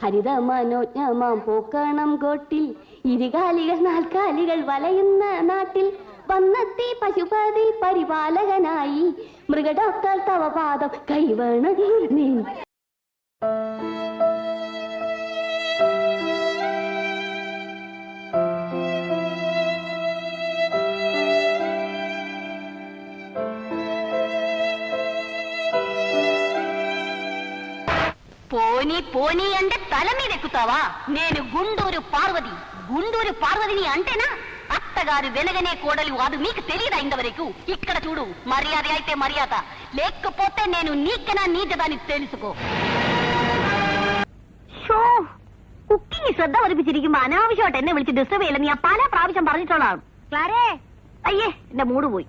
ഹരിതമനോജ്ഞമാം പൂക്കണം കോട്ടിൽ ഇരുകാലികൾ നാൽക്കാലികൾ വലയുന്ന നാട്ടിൽ വന്നെത്തി പശുപതി പരിപാലകനായി മൃഗഡോക്ടർ തവ പാദം കൈവേണം നീ. పోనీ పోనీ అంటే తల మీద ఎక్కుతావా? నేను గుండూరు పార్వతిని అంటేనా? అత్తగారు వెనగనే కోడలు అది మీకు తెలియదా ఇంతవరకు? ఇక్కడ చూడు, మర్యాద అయితే మర్యాద, లేకపోతే నేను నీకనా నీచదాన్ని తెలుసుకో. കുക്കിംഗ് ശ്രദ്ധ പതിപ്പിച്ചിരിക്കുമ്പോ അനാവശ്യമായിട്ട് എന്നെ വിളിച്ച് ഡിസ്റ്റർബ് ചെയ്യില്ല. നീ ആ പല പ്രാവശ്യം പറഞ്ഞിട്ടുള്ളതാണ്. ക്ലാരേ, അയ്യേ എന്റെ മൂഡ് പോയി.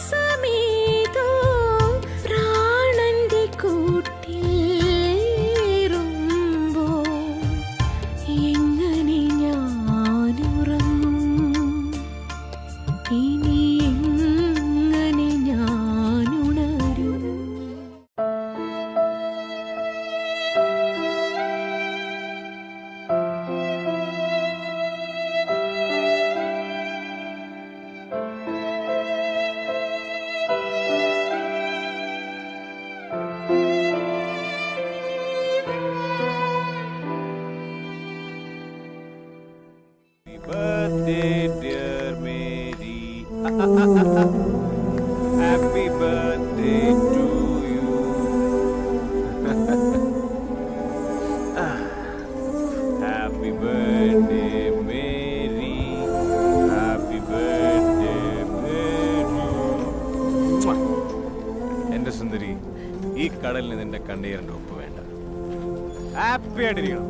ജീവശ്വാസമേതോ പ്രാണന്റെ കൂട്ടിലേറുമ്പോ എങ്ങനെ ഞാനുറങ്ങും? ഇനി എങ്ങനെ ഞാനുണരും? Birthday, dear Mary. Happy birthday to you. Happy birthday, Mary. Happy birthday, Mary. എന്റെ സുന്ദരി, ഈ കടലിന് നിന്റെ കണ്ണീരിന്റെ ഒപ്പ് വേണ്ട. ഹാപ്പി ആയിട്ടിരിക്കണം.